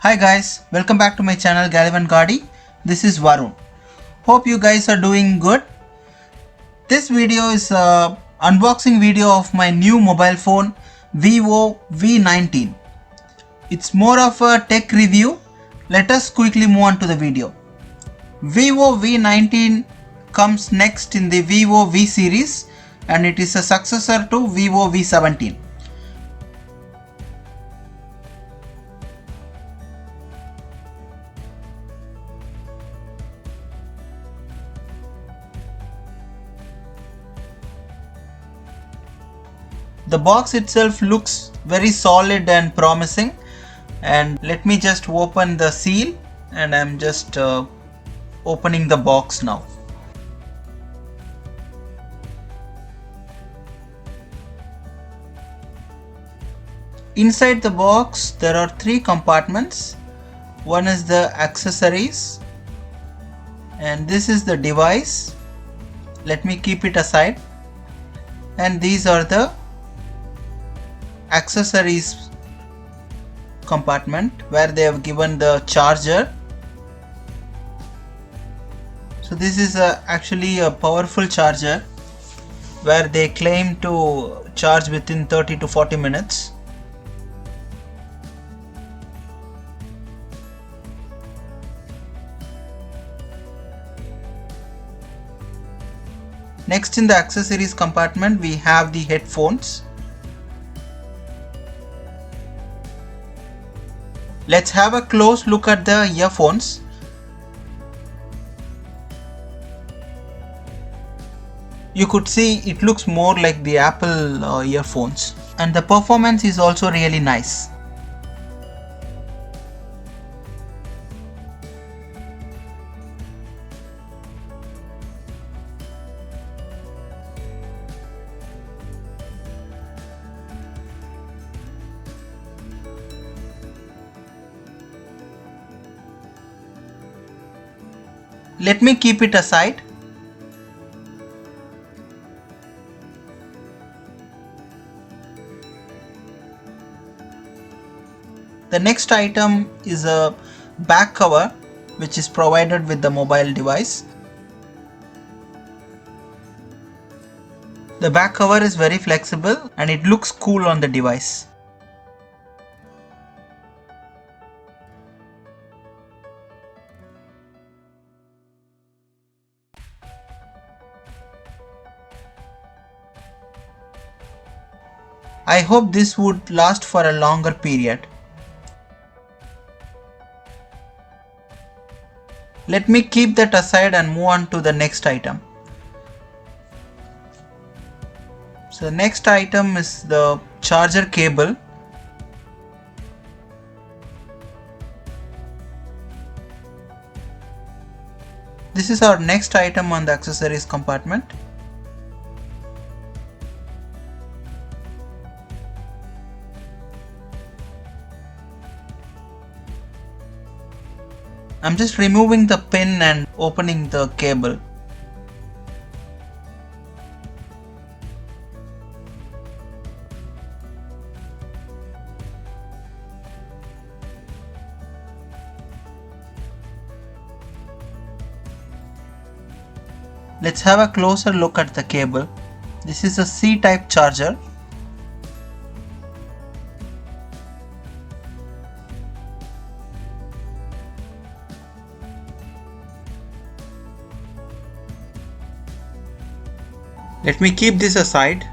Hi guys, welcome back to my channel Gallivan Gaudi. This is Varun. Hope you guys are doing good. This video is a unboxing video of my new mobile phone Vivo V19. It's more of a tech review. Let us quickly move on to the video. Vivo V19 comes next in the Vivo V series and it is a successor to Vivo V17. The box itself looks very solid and promising, and let me just open the seal, and I'm just opening the box now. Inside the box there are three compartments. One is the accessories and this is the device. Let me keep it aside. And these are the accessories compartment where they have given the charger. So this is actually a powerful charger where they claim to charge within 30 to 40 minutes. Next in the accessories compartment we have the headphones. Let's have a close look at the earphones. You could see it looks more like the Apple earphones, and the performance is also really nice. Let me keep it aside. The next item is a back cover which is provided with the mobile device. The back cover is very flexible and it looks cool on the device. I hope this would last for a longer period. Let me keep that aside and move on to the next item. So the next item is the charger cable. This is our next item on the accessories compartment. I'm just removing the pin and opening the cable. Let's have a closer look at the cable. This is a C-type charger. Let me keep this aside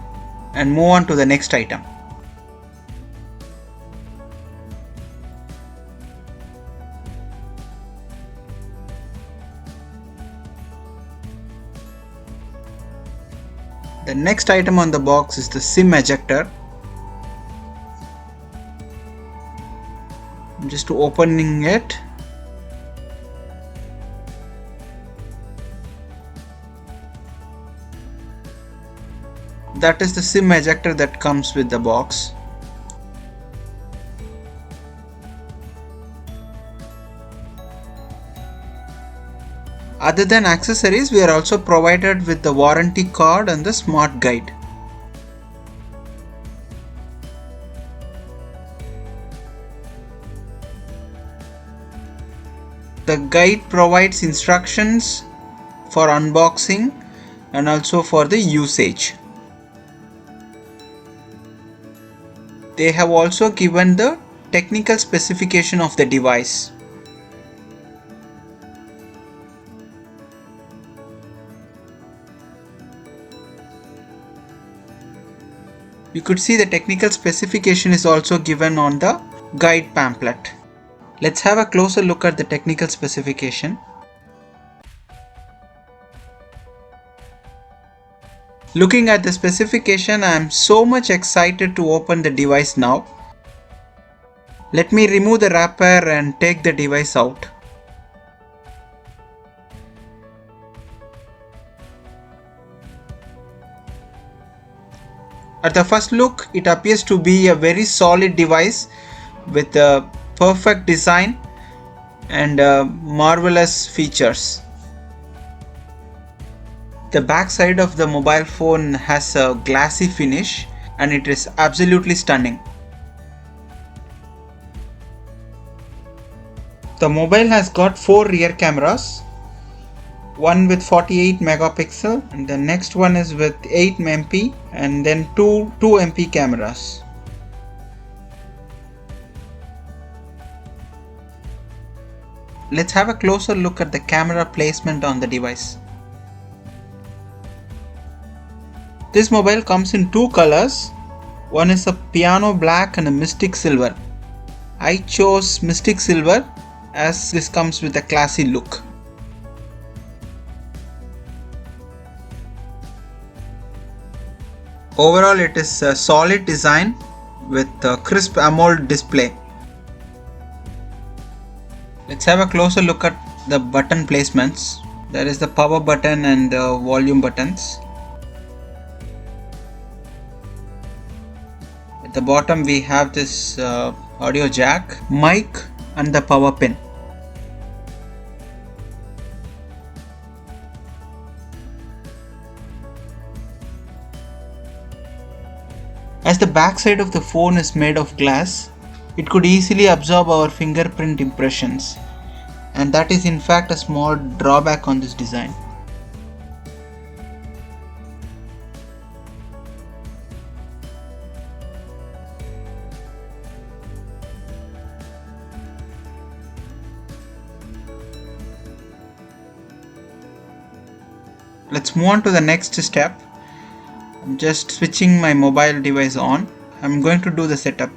and move on to the next item. The next item on the box is the SIM ejector. I'm just opening it. That is the SIM ejector that comes with the box. Other than accessories, we are also provided with the warranty card and the smart guide. The guide provides instructions for unboxing and also for the usage. They have also given the technical specification of the device. You could see the technical specification is also given on the guide pamphlet. Let's have a closer look at the technical specification. Looking at the specification, I am so much excited to open the device now. Let me remove the wrapper and take the device out. At the first look, it appears to be a very solid device with a perfect design and marvelous features. The back side of the mobile phone has a glassy finish and it is absolutely stunning. The mobile has got 4 rear cameras, one with 48 megapixel and the next one is with 8 MP and then two MP cameras. Let's have a closer look at the camera placement on the device. This mobile comes in 2 colors. One is a piano black and a mystic silver. I chose mystic silver as this comes with a classy look. Overall, it is a solid design with a crisp AMOLED display. Let's have a closer look at the button placements. There is the power button and the volume buttons. At the bottom we have this audio jack, mic and the power pin. As the back side of the phone is made of glass, it could easily absorb our fingerprint impressions, and that is in fact a small drawback on this design. Let's move on to the next step. I'm just switching my mobile device on. I'm going to do the setup.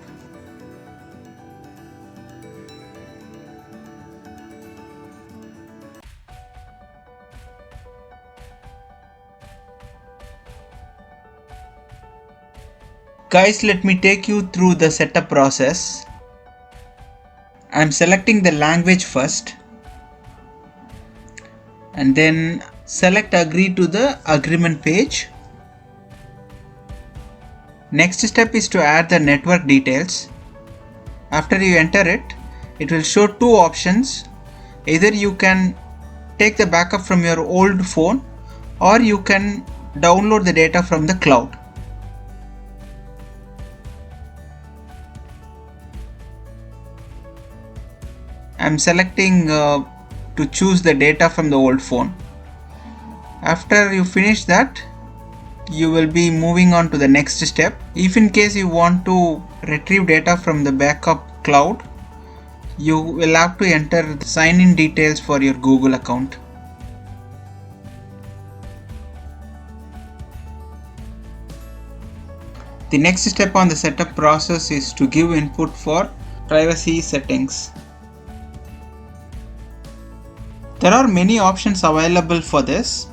Guys, let me take you through the setup process. I'm selecting the language first and then select agree to the agreement page. Next step is to add the network details. After you enter it, it will show 2 options. Either you can take the backup from your old phone or you can download the data from the cloud. I'm selecting to choose the data from the old phone. After you finish that, you will be moving on to the next step. If in case you want to retrieve data from the backup cloud, you will have to enter the sign-in details for your Google account. The next step on the setup process is to give input for privacy settings. There are many options available for this,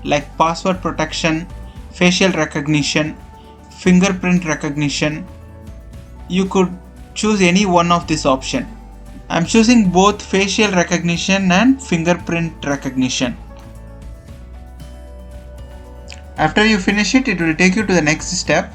like password protection, facial recognition, fingerprint recognition. You could choose any one of this option. I'm choosing both facial recognition and fingerprint recognition. After you finish it, it will take you to the next step.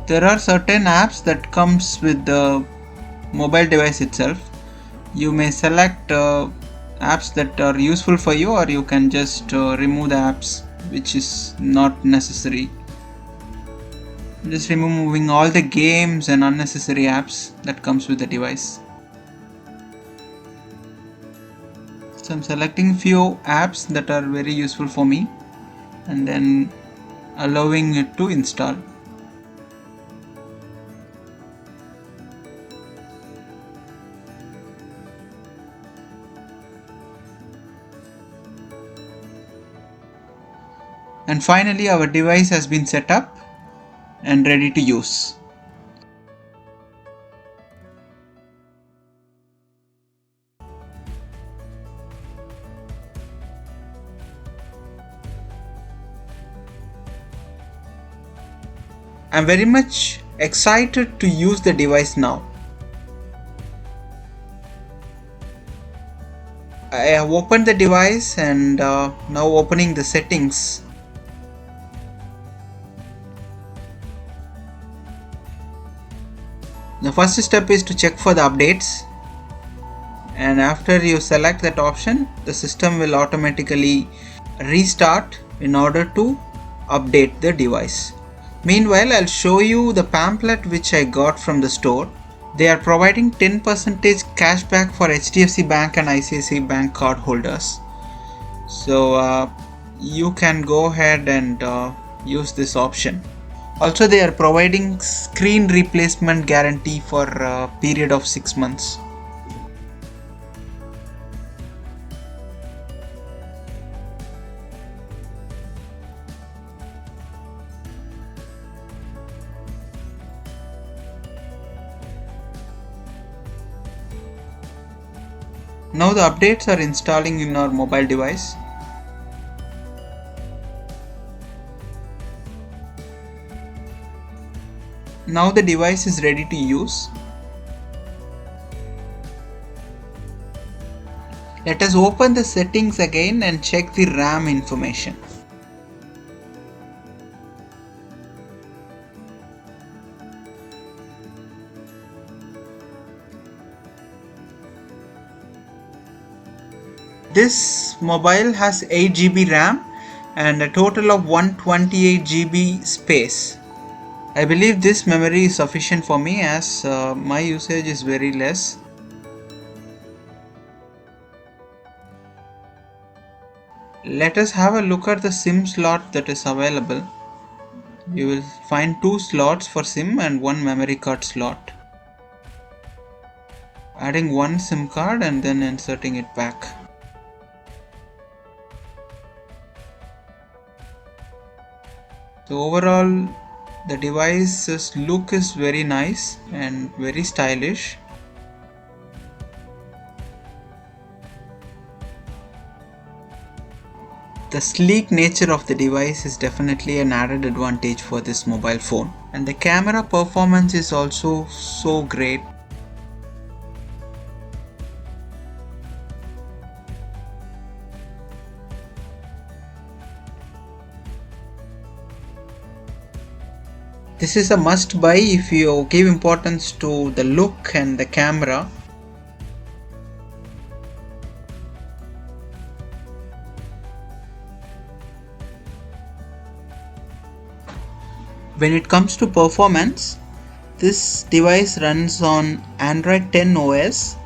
There are certain apps that comes with the mobile device itself. You may select apps that are useful for you, or you can just remove the apps which is not necessary. Just removing all the games and unnecessary apps that comes with the device. So I'm selecting few apps that are very useful for me and then allowing it to install. And finally our device has been set up and ready to use. I'm very much excited to use the device now. I have opened the device and now opening the settings. The first step is to check for the updates, and after you select that option, the system will automatically restart in order to update the device. Meanwhile, I'll show you the pamphlet which I got from the store. They are providing 10% cashback for HDFC Bank and ICICI Bank card holders. So you can go ahead and use this option. Also, they are providing screen replacement guarantee for a period of 6 months. Now the updates are installing in our mobile device. Now the device is ready to use. Let us open the settings again and check the RAM information. This mobile has 8 GB RAM and a total of 128 GB space. I believe this memory is sufficient for me as my usage is very less. Let us have a look at the SIM slot that is available. You will find 2 slots for SIM and 1 memory card slot. Adding 1 SIM card and then inserting it back. So overall, the device's look is very nice and very stylish. The sleek nature of the device is definitely an added advantage for this mobile phone. And the camera performance is also so great. This is a must buy if you give importance to the look and the camera. When it comes to performance, this device runs on Android 10 OS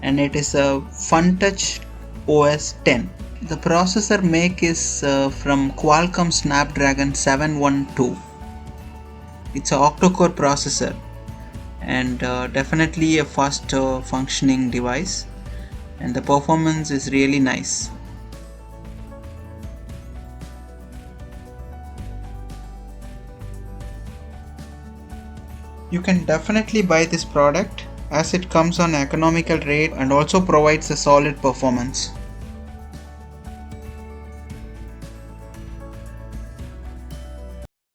and it is a FunTouch OS 10. The processor make is from Qualcomm Snapdragon 712. It's an octa-core processor and definitely a fast functioning device, and the performance is really nice. You can definitely buy this product as it comes on economical rate and also provides a solid performance.